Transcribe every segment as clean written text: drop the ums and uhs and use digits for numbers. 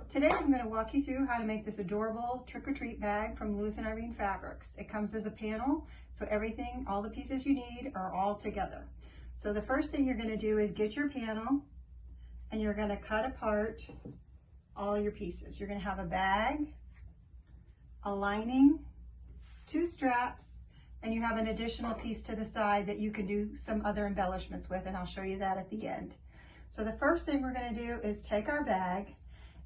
Today I'm going to walk you through how to make this adorable trick-or-treat bag from Lewis and Irene Fabrics. It comes as a panel, so everything, all the pieces you need are all together. So the first thing you're going to do is get your panel and you're going to cut apart all your pieces. You're going to have a bag, a lining, 2 straps, and you have an additional piece to the side that you can do some other embellishments with, and I'll show you that at the end. So the first thing we're going to do is take our bag,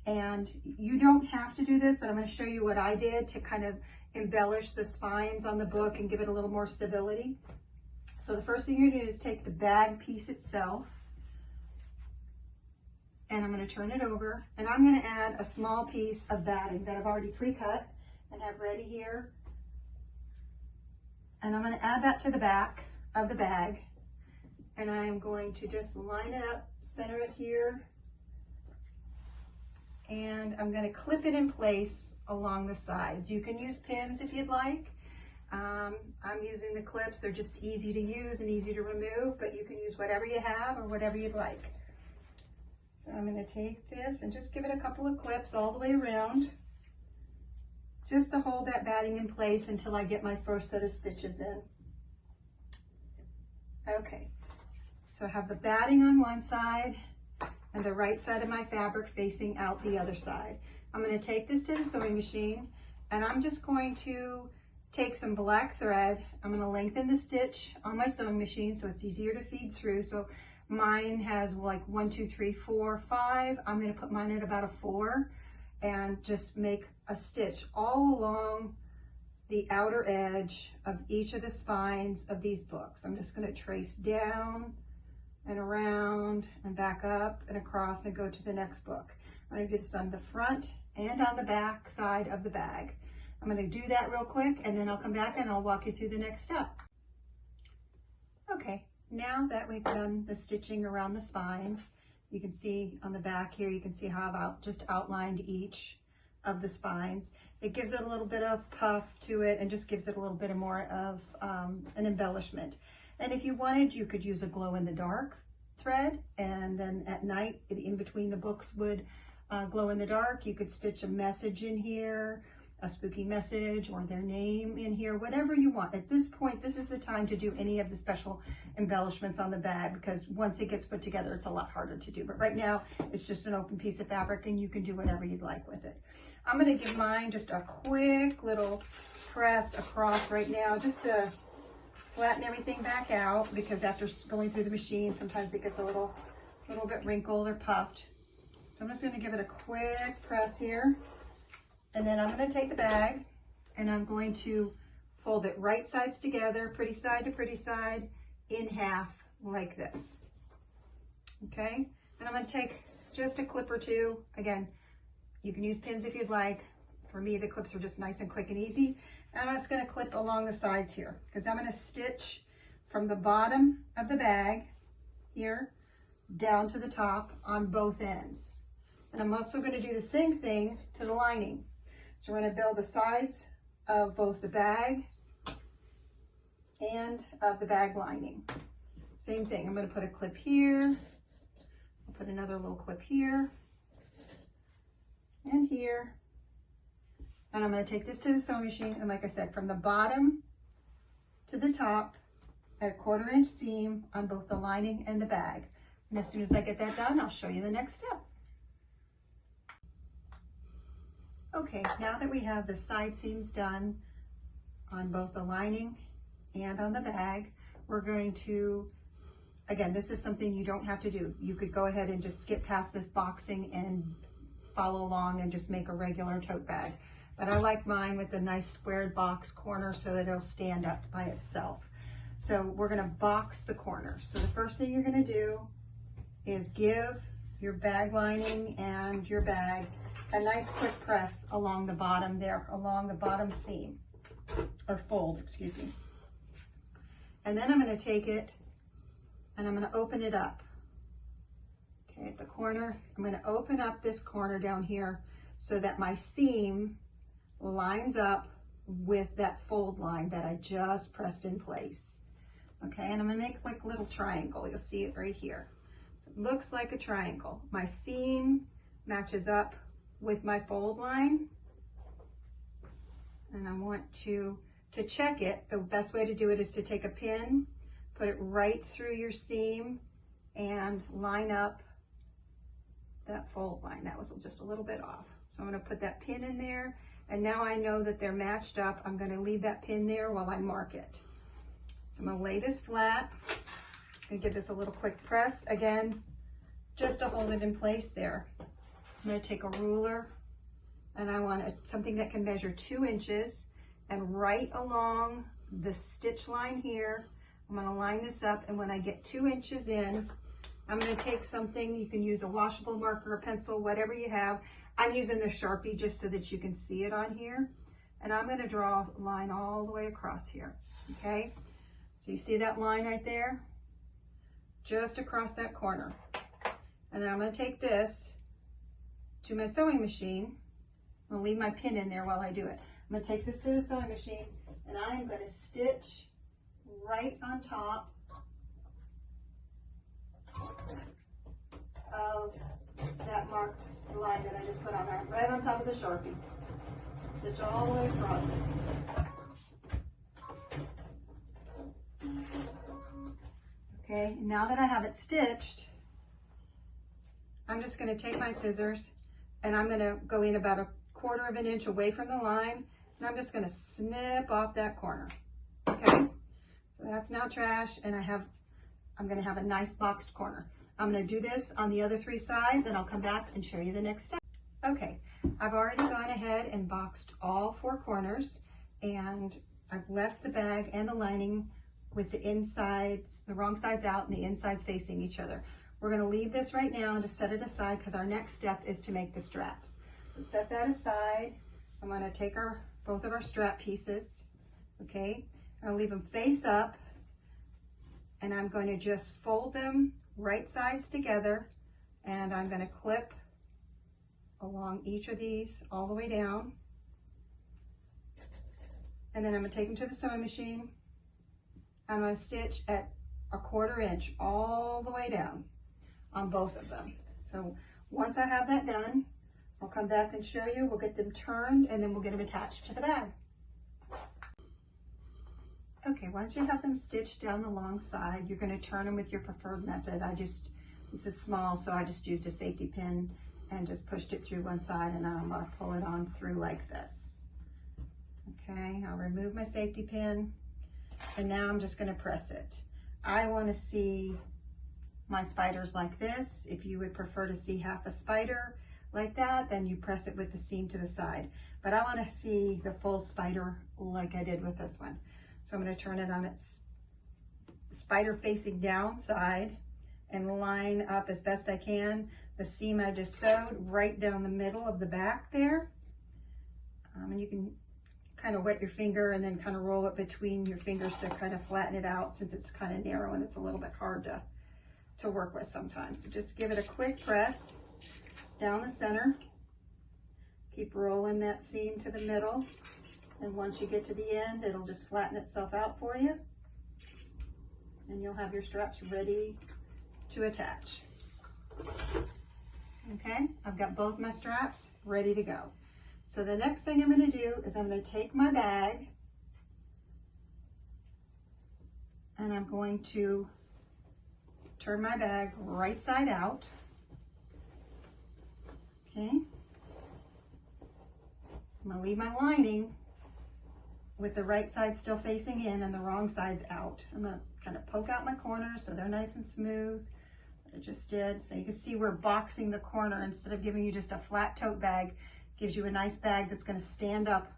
and you don't have to do this, but I'm going to show you what I did to kind of embellish the spines on the book and give it a little more stability. So the first thing you're going to do is take the bag piece itself, and I'm going to turn it over, and I'm going to add a small piece of batting that I've already pre-cut and have ready here. And I'm going to add that to the back of the bag, and I am going to just line it up, center it here, and I'm going to clip it in place along the sides. You can use pins if you'd like. I'm using the clips. They're just easy to use and easy to remove, but you can use whatever you have or whatever you'd like. So I'm going to take this and just give it a couple of clips all the way around, just to hold that batting in place until I get my first set of stitches in. Okay, so I have the batting on one side and the right side of my fabric facing out the other side. I'm going to take this to the sewing machine, and I'm just going to take some black thread. I'm going to lengthen the stitch on my sewing machine so it's easier to feed through. So mine has like 1, 2, 3, 4, 5. I'm going to put mine at about a 4 and just make a stitch all along the outer edge of each of the spines of these books. I'm just going to trace down and around and back up and across and go to the next book. I'm going to do this on the front and on the back side of the bag. I'm going to do that real quick, and then I'll come back and I'll walk you through the next step. Okay, now that we've done the stitching around the spines, you can see on the back here, you can see how I've just outlined each of the spines. It gives it a little bit of puff to it and just gives it a little bit more of an embellishment. And if you wanted, you could use a glow-in-the-dark thread, and then at night, in between the books would glow in the dark. You could stitch a message in here, a spooky message, or their name in here, whatever you want. At this point, this is the time to do any of the special embellishments on the bag, because once it gets put together, it's a lot harder to do. But right now, it's just an open piece of fabric, and you can do whatever you'd like with it. I'm going to give mine just a quick little press across right now, just to flatten everything back out, because after going through the machine, sometimes it gets a little bit wrinkled or puffed. So I'm just going to give it a quick press here, and then I'm going to take the bag and I'm going to fold it right sides together, pretty side to pretty side, in half like this. Okay, and I'm going to take just a clip or two. Again, you can use pins if you'd like. For me, the clips are just nice and quick and easy. And I'm just going to clip along the sides here, because I'm going to stitch from the bottom of the bag here down to the top on both ends. And I'm also going to do the same thing to the lining. So we're going to build the sides of both the bag and of the bag lining. Same thing. I'm going to put a clip here. I'll put another little clip here and here. And I'm going to take this to the sewing machine, and like I said, from the bottom to the top at a 1/4 inch seam on both the lining and the bag. And as soon as I get that done, I'll show you the next step. Okay, now that we have the side seams done on both the lining and on the bag, we're going to, again, this is something you don't have to do. You could go ahead and just skip past this boxing and follow along and just make a regular tote bag. But I like mine with the nice squared box corner so that it'll stand up by itself. So we're going to box the corners. So the first thing you're going to do is give your bag lining and your bag a nice quick press along the bottom there, along the bottom seam, or fold, excuse me. And then I'm going to take it and I'm going to open it up. Okay, at the corner, I'm going to open up this corner down here so that my seam lines up with that fold line that I just pressed in place. Okay, and I'm going to make like a little triangle. You'll see it right here. So it looks like a triangle. My seam matches up with my fold line, and I want to check it. The best way to do it is to take a pin, put it right through your seam, and line up that fold line. That was just a little bit off. So I'm going to put that pin in there, and now I know that they're matched up. I'm going to leave that pin there while I mark it. So I'm going to lay this flat. Just going to give this a little quick press again, just to hold it in place there. I'm going to take a ruler, and I want something that can measure 2 inches, and right along the stitch line here, I'm going to line this up, and when I get 2 inches in, I'm going to take something. You can use a washable marker, a pencil, whatever you have. I'm using the Sharpie just so that you can see it on here, and I'm going to draw a line all the way across here. Okay, so you see that line right there, just across that corner. And then I'm going to take this to my sewing machine. I'll leave my pin in there while I do it. I'm going to take this to the sewing machine, and I am going to stitch right on top of that marked line that I just put on there, right on top of the Sharpie. Stitch all the way across it. Okay, now that I have it stitched, I'm just going to take my scissors, and I'm going to go in about 1/4 of an inch away from the line, and I'm just going to snip off that corner. Okay, so that's now trash, and I'm going to have a nice boxed corner. I'm going to do this on the other 3 sides, and I'll come back and show you the next step. Okay, I've already gone ahead and boxed all 4 corners, and I've left the bag and the lining with the insides, the wrong sides out and the insides facing each other. We're going to leave this right now and just set it aside, because our next step is to make the straps. So set that aside. I'm going to take both of our strap pieces, okay? I'll leave them face up, and I'm going to just fold them right sides together, and I'm going to clip along each of these all the way down, and then I'm going to take them to the sewing machine. I'm going to stitch at 1/4 inch all the way down on both of them. So once I have that done, I'll come back and show you. We'll get them turned, and then we'll get them attached to the bag. Okay, once you have them stitched down the long side, you're going to turn them with your preferred method. This is small, so I just used a safety pin and just pushed it through one side, and then I'm going to pull it on through like this. Okay, I'll remove my safety pin, and now I'm just going to press it. I want to see my spiders like this. If you would prefer to see half a spider like that, then you press it with the seam to the side. But I want to see the full spider like I did with this one. So I'm going to turn it on its spider facing down side and line up as best I can the seam I just sewed right down the middle of the back there. And you can kind of wet your finger and then kind of roll it between your fingers to kind of flatten it out, since it's kind of narrow and it's a little bit hard to work with sometimes. So just give it a quick press down the center. Keep rolling that seam to the middle, and once you get to the end, it'll just flatten itself out for you, and you'll have your straps ready to attach. Okay, I've got both my straps ready to go. So the next thing I'm going to do is I'm going to take my bag, and I'm going to turn my bag right side out. Okay, I'm going to leave my lining with the right side still facing in and the wrong side's out. I'm going to kind of poke out my corners so they're nice and smooth. I just did. So you can see we're boxing the corner instead of giving you just a flat tote bag. Gives you a nice bag that's going to stand up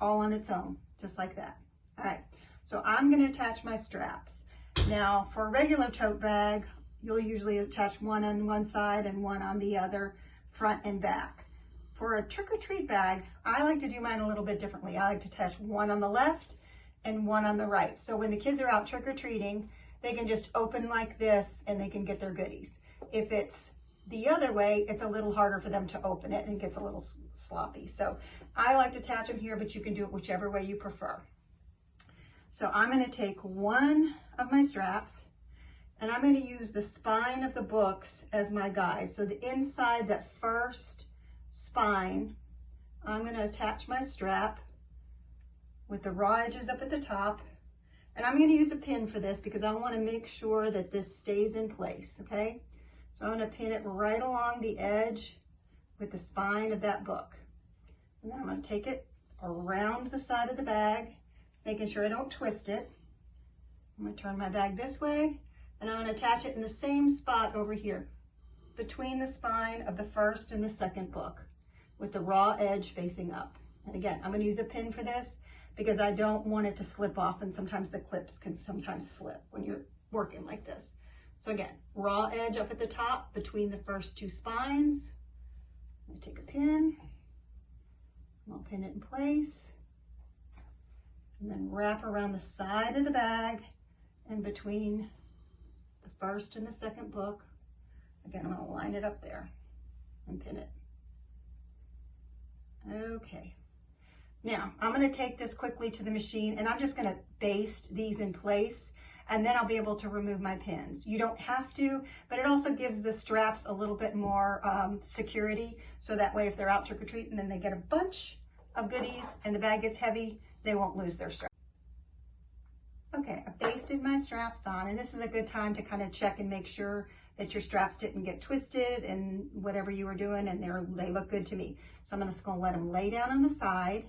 all on its own, just like that. All right, so I'm going to attach my straps. Now, for a regular tote bag, you'll usually attach one on one side and one on the other, front and back. For a trick-or-treat bag, I like to do mine a little bit differently. I like to attach one on the left and one on the right. So when the kids are out trick-or-treating, they can just open like this and they can get their goodies. If it's the other way, it's a little harder for them to open it and it gets a little sloppy. So I like to attach them here, but you can do it whichever way you prefer. So I'm going to take one of my straps, and I'm going to use the spine of the books as my guide. So the inside, that first spine, I'm going to attach my strap with the raw edges up at the top. And I'm going to use a pin for this because I want to make sure that this stays in place, okay? So I'm going to pin it right along the edge with the spine of that book. And then I'm going to take it around the side of the bag, making sure I don't twist it. I'm going to turn my bag this way, and I'm going to attach it in the same spot over here, between the spine of the first and the second book, with the raw edge facing up. And again, I'm going to use a pin for this because I don't want it to slip off, and sometimes the clips can sometimes slip when you're working like this. So again, raw edge up at the top between the first two spines. I'm going to take a pin, and I'll pin it in place, and then wrap around the side of the bag and between the first and the second book. Again, I'm going to line it up there and pin it. Okay. Now, I'm going to take this quickly to the machine, and I'm just going to baste these in place, and then I'll be able to remove my pins. You don't have to, but it also gives the straps a little bit more security, so that way if they're out trick-or-treating and they get a bunch of goodies and the bag gets heavy, they won't lose their strap. Okay, I basted my straps on, and this is a good time to kind of check and make sure that your straps didn't get twisted and whatever you were doing, and they look good to me. So I'm just going to let them lay down on the side.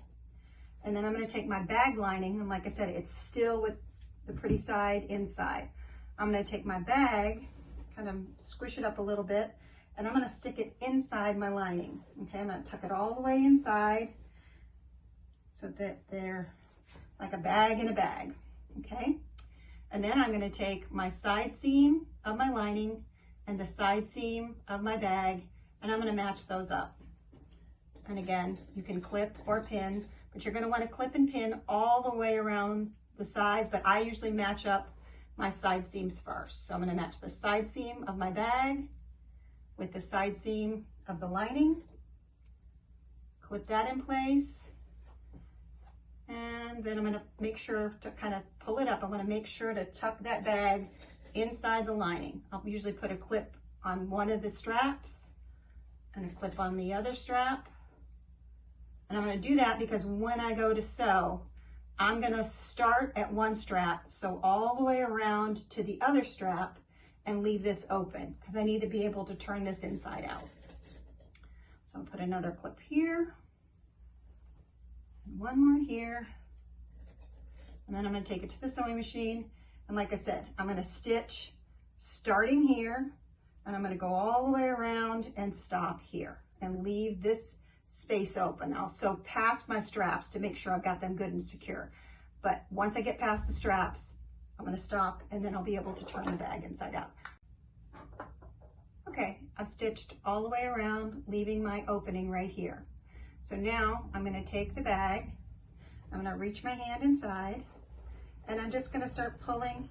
And then I'm going to take my bag lining, and like I said, it's still with the pretty side inside. I'm going to take my bag, kind of squish it up a little bit, and I'm going to stick it inside my lining. Okay, I'm going to tuck it all the way inside so that they're like a bag in a bag. Okay, and then I'm going to take my side seam of my lining and the side seam of my bag, and I'm going to match those up. And again, you can clip or pin, but you're going to want to clip and pin all the way around the sides, but I usually match up my side seams first. So I'm going to match the side seam of my bag with the side seam of the lining, clip that in place, and then I'm going to make sure to kind of pull it up. I'm going to make sure to tuck that bag inside the lining. I'll usually put a clip on one of the straps and a clip on the other strap. And I'm going to do that because when I go to sew, I'm going to start at one strap, sew all the way around to the other strap, and leave this open because I need to be able to turn this inside out. So I'll put another clip here, and one more here, and then I'm going to take it to the sewing machine. And like I said, I'm going to stitch starting here, and I'm going to go all the way around and stop here and leave this space open. I'll sew past my straps to make sure I've got them good and secure. But once I get past the straps, I'm going to stop, and then I'll be able to turn the bag inside out. Okay, I've stitched all the way around, leaving my opening right here. So now I'm going to take the bag, I'm going to reach my hand inside, and I'm just going to start pulling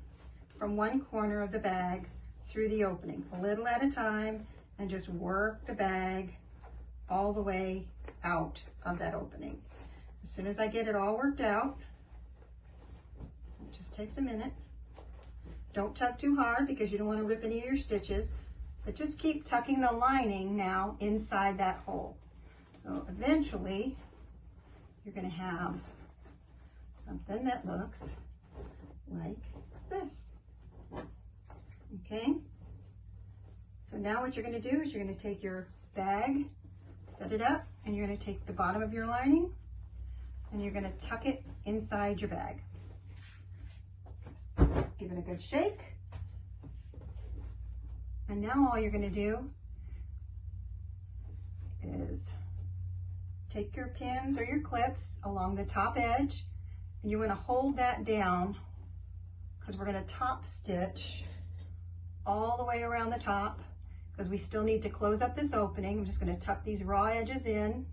from one corner of the bag through the opening, a little at a time, and just work the bag all the way out of that opening. As soon as I get it all worked out, it just takes a minute. Don't tuck too hard because you don't want to rip any of your stitches, but just keep tucking the lining now inside that hole. So eventually you're going to have something that looks like this. Okay? So now what you're going to do is you're going to take your bag, set it up, and you're going to take the bottom of your lining and you're going to tuck it inside your bag. Just give it a good shake. And now all you're going to do is take your pins or your clips along the top edge, and you're going to hold that down because we're going to top stitch all the way around the top, because we still need to close up this opening. I'm just going to tuck these raw edges in,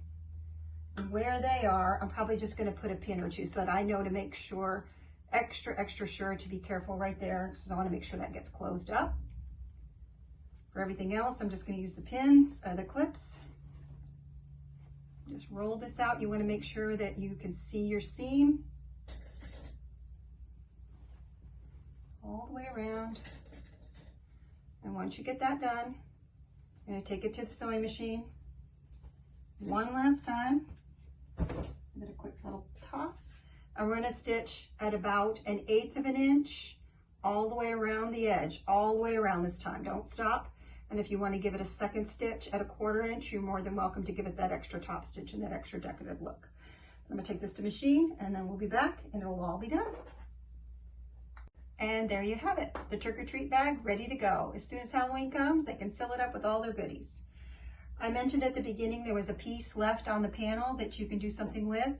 and where they are, I'm probably just going to put a pin or two so that I know to make sure, extra sure to be careful right there, because I want to make sure that gets closed up. For everything else, I'm just going to use the pins, the clips. Just roll this out. You want to make sure that you can see your seam all the way around. And once you get that done, I'm going to take it to the sewing machine, one last time. Give it a quick little toss. And we're gonna stitch at about 1/8 of an inch all the way around the edge, all the way around this time. Don't stop. And if you want to give it a second stitch at 1/4 inch, you're more than welcome to give it that extra top stitch and that extra decorative look. I'm gonna take this to machine and then we'll be back and it'll all be done. And there you have it, the trick-or-treat bag ready to go. As soon as Halloween comes, they can fill it up with all their goodies. I mentioned at the beginning there was a piece left on the panel that you can do something with.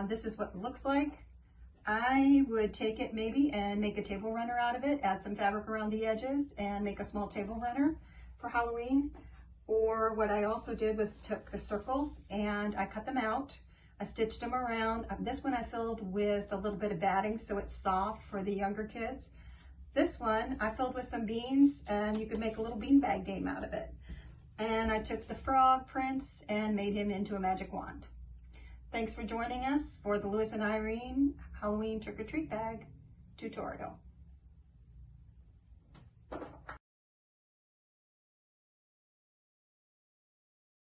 This is what it looks like. I would take it maybe and make a table runner out of it, add some fabric around the edges and make a small table runner for Halloween. Or what I also did was took the circles and I cut them out. I stitched them around. This one I filled with a little bit of batting so it's soft for the younger kids. This one I filled with some beans and you could make a little beanbag game out of it. And I took the frog prints and made him into a magic wand. Thanks for joining us for the Lewis and Irene Halloween trick-or-treat bag tutorial.